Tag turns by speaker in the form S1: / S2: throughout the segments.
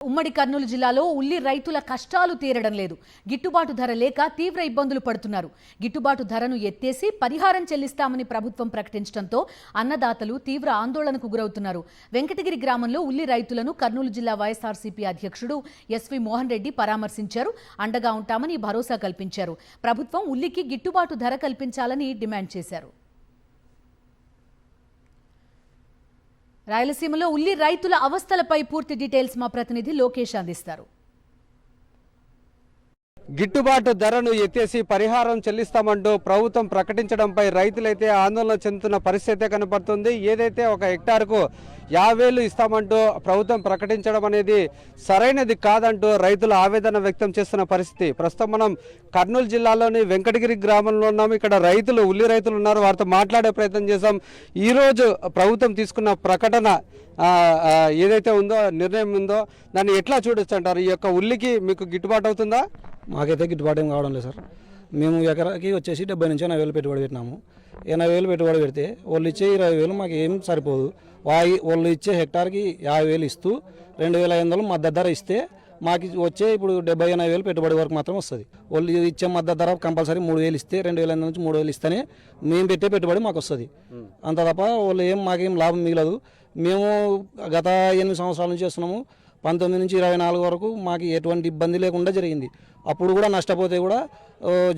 S1: ఉమ్మడి కర్నూలు జిల్లాలో ఉల్లి రైతుల కష్టాలు తీరడం లేదు. గిట్టుబాటు ధర లేక తీవ్ర ఇబ్బందులు పడుతున్నారు. గిట్టుబాటు ధరను ఎత్తేసి పరిహారం చెల్లిస్తామని ప్రభుత్వం ప్రకటించడంతో అన్నదాతలు తీవ్ర ఆందోళనకు గురవుతున్నారు. వెంకటగిరి గ్రామంలో ఉల్లి రైతులను కర్నూలు జిల్లా వైఎస్ఆర్సీపీ అధ్యక్షుడు ఎస్వి మోహన్ రెడ్డి పరామర్శించారు. అండగా ఉంటామని భరోసా కల్పించారు. ప్రభుత్వం ఉల్లికి గిట్టుబాటు ధర కల్పించాలని డిమాండ్ చేశారు. రాయలసీమలో ఉల్లి రైతుల అవస్థలపై పూర్తి డీటెయిల్స్ మా ప్రతినిధి లోకేష్ అందిస్తారు.
S2: గిట్టుబాటు ధరను ఎత్తేసి పరిహారం చెల్లిస్తామంటూ ప్రభుత్వం ప్రకటించడంపై రైతులైతే ఆందోళన చెందుతున్న పరిస్థితి కనపడుతుంది. ఏదైతే ఒక హెక్టార్కు 50,000 ఇస్తామంటూ ప్రభుత్వం ప్రకటించడం అనేది సరైనది కాదంటూ రైతులు ఆవేదన వ్యక్తం చేస్తున్న పరిస్థితి. ప్రస్తుతం మనం కర్నూలు జిల్లాలోని వెంకటగిరి గ్రామంలో ఉన్నాము. ఇక్కడ రైతులు, ఉల్లి రైతులు ఉన్నారు. వారితో మాట్లాడే ప్రయత్నం చేశాం. ఈరోజు ప్రభుత్వం తీసుకున్న ప్రకటన ఏదైతే ఉందో, నిర్ణయం ఉందో, దాన్ని ఎట్లా చూడొచ్చు అంటారు? ఈ యొక్క ఉల్లికి మీకు గిట్టుబాటు అవుతుందా?
S3: మాకైతే గిట్టుబాటు ఏం కావడం లేదు సార్. మేము ఎకరాకి వచ్చేసి 70 నుంచి 80,000 పెట్టుబడి పెట్టినాము. 80,000 పెట్టుబడి పెడితే వాళ్ళు ఇచ్చే 20,000 మాకు ఏం సరిపోదు. వాళ్ళు ఇచ్చే హెక్టార్కి 50,000 ఇస్తూ 2,500 మద్దతు ధర ఇస్తే మాకు వచ్చే ఇప్పుడు 70,000-80,000 పెట్టుబడి వరకు మాత్రం వస్తుంది. వాళ్ళు ఇచ్చే మద్దతు ధర కంపల్సరీ 3,000 ఇస్తే 2,500 నుంచి 3,000 ఇస్తేనే మేము పెట్టే పెట్టుబడి మాకు వస్తుంది. అంత తప్ప వాళ్ళు మాకేం లాభం మిగలదు. మేము గత 8 సంవత్సరాల నుంచి చేస్తున్నాము. 19 నుంచి 24 వరకు మాకు ఎటువంటి ఇబ్బంది లేకుండా జరిగింది. అప్పుడు కూడా నష్టపోతే కూడా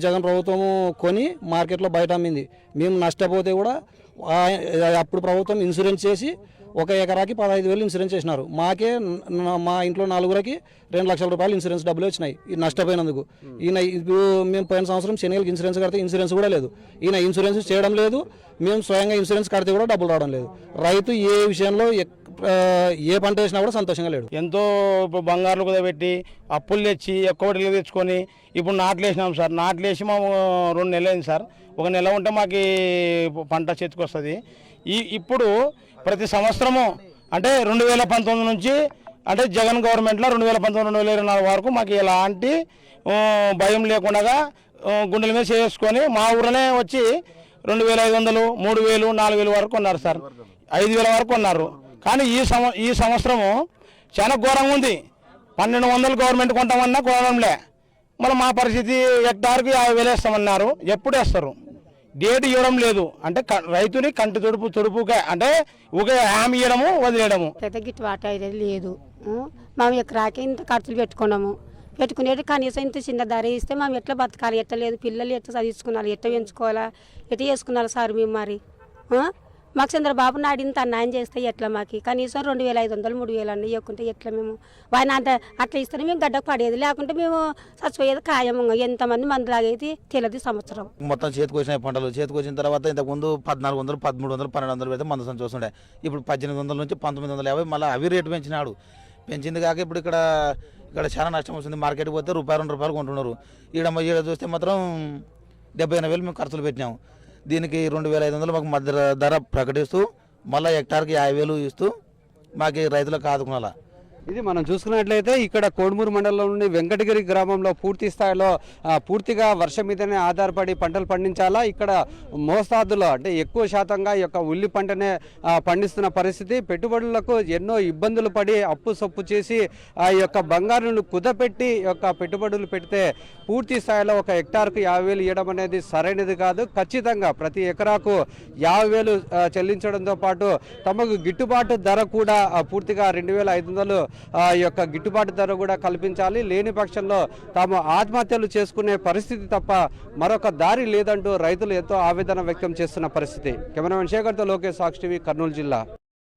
S3: జగన్ ప్రభుత్వము కొని మార్కెట్లో బయట అమ్మింది. మేము నష్టపోతే కూడా అప్పుడు ప్రభుత్వం ఇన్సూరెన్స్ చేసి ఒక ఎకరాకి 15,000 ఇన్సూరెన్స్ చేసినారు. మాకే మా ఇంట్లో 4గురికి 2 లక్షల రూపాయలు ఇన్సూరెన్స్ డబ్బులు వచ్చినాయి ఈ నష్టపోయినందుకు. ఈయన ఇప్పుడు మేము పోయిన సంవత్సరం శనిగలకి ఇన్సూరెన్స్ కడితే ఇన్సూరెన్స్ కూడా లేదు. ఈయన ఇన్సూరెన్స్ చేయడం లేదు. మేము స్వయంగా ఇన్సూరెన్స్ కడితే కూడా డబ్బులు రావడం లేదు. రైతు ఏ విషయంలో ఏ పంట వేసినా కూడా సంతోషంగా లేడు.
S4: ఎంతో బంగారులు కుదబెట్టి అప్పులు తెచ్చి ఎక్కువ తెచ్చుకొని ఇప్పుడు నాట్లు వేసినాం సార్. నాట్లు వేసి మేము 2 నెలలు అయింది సార్. 1 నెల ఉంటే మాకు పంట చేతికి వస్తుంది. ఇప్పుడు ప్రతి సంవత్సరము అంటే 2019 నుంచి అంటే జగన్ గవర్నమెంట్లో 2019-2024 వరకు మాకు ఎలాంటి భయం లేకుండా గుండెల మీద చేసుకొని మా ఊరినే వచ్చి 2,500, 3,000, 4,000 వరకు ఉన్నారు సార్. 5,000 వరకు ఉన్నారు. కానీ ఈ సంవత్సరము చాలా ఘోరంగా ఉంది. 1,200 గవర్నమెంట్ కొంటామన్నా కొనడంలే. మళ్ళీ మా పరిస్థితి హెక్టార్కి 50,000 వేస్తామన్నారు. ఎప్పుడు వేస్తారు? డేట్ ఇవ్వడం లేదు. అంటే రైతుని కంటి తుడుపుగా అంటే ఊకే హామీ ఇవ్వడము, వదిలేయడము.
S5: పెద్ద గిట్టుబాటు అయితే లేదు. మేము ఎకరాకి ఇంత ఖర్చులు పెట్టుకునేది కనీసం ఇంత చిన్న ధర ఇస్తే మేము ఎట్లా బతకాలి? ఎట్లా లేదు, పిల్లలు ఎట్లా చదివించుకున్నారు, ఎట్లా పెంచుకోవాలా, ఎట్లా చేసుకున్నారు సార్ మేము? మరి మాకు చంద్రబాబు నాయుడు ఇంత అన్యాయం చేస్తే ఎట్లా? మాకు కనీసం 2,500, 3,000 అన్నీ ఇవ్వకుంటే ఎట్లా? మేము ఆయన అట్లా ఇస్తేనే మేము గడ్డకు పడేది, లేకుంటే మేము చచ్చిపోయేది ఖాయం. ఎంతమంది మంది లాగేది తెలియదు. సంవత్సరం
S6: మొత్తం చేతికి వచ్చిన పంటలు చేతికి వచ్చిన తర్వాత ఇంతకుముందు 1,400, 1,300, 1,200 పెడితే మందు సంచి వస్తుండే. ఇప్పుడు 1,800 నుంచి 1,950 మళ్ళీ అవి రేటు పెంచినాడు. పెంచింది కాక ఇప్పుడు ఇక్కడ చాలా నష్టం వస్తుంది. మార్కెట్కి పోతే ₹1-2 కొంటున్నారు. ఈడ చూస్తే మాత్రం 70,000 మేము ఖర్చులు పెట్టినాము. దీనికి 2,500 మాకు మధ్య ధర ప్రకటిస్తూ మళ్ళీ హెక్టార్కి 50,000 ఇస్తూ మాకు రైతులకు ఆదుకునాలా.
S2: ఇది మనం చూసుకున్నట్లయితే ఇక్కడ కోడుమూరు మండలంలో నుండి వెంకటగిరి గ్రామంలో పూర్తి స్థాయిలో పూర్తిగా వర్షం మీదనే ఆధారపడి పంటలు పండించాలా. ఇక్కడ మోస్తాదులో అంటే ఎక్కువ శాతంగా ఈ యొక్క ఉల్లి పంటనే పండిస్తున్న పరిస్థితి. పెట్టుబడులకు ఎన్నో ఇబ్బందులు పడి అప్పు సొప్పు చేసి ఆ యొక్క బంగారును కుదపెట్టి యొక్క పెట్టుబడులు పెడితే పూర్తి స్థాయిలో ఒక హెక్టార్కు 50,000 ఇవ్వడం అనేది సరైనది కాదు. ఖచ్చితంగా ప్రతి ఎకరాకు 50,000 చెల్లించడంతో పాటు తమకు గిట్టుబాటు ధర కూడా పూర్తిగా 2,500 యొక్క గిట్టుబాటు ధర కూడా కల్పించాలి. లేని పక్షంలో తాము ఆత్మహత్యలు చేసుకునే పరిస్థితి తప్ప మరొక దారి లేదంటూ రైతులు ఎంతో ఆవేదన వ్యక్తం చేస్తున్న పరిస్థితి. కెమెరామెన్ శేఖర్తో లోకేష్, సాక్షి టీవీ, కర్నూలు జిల్లా.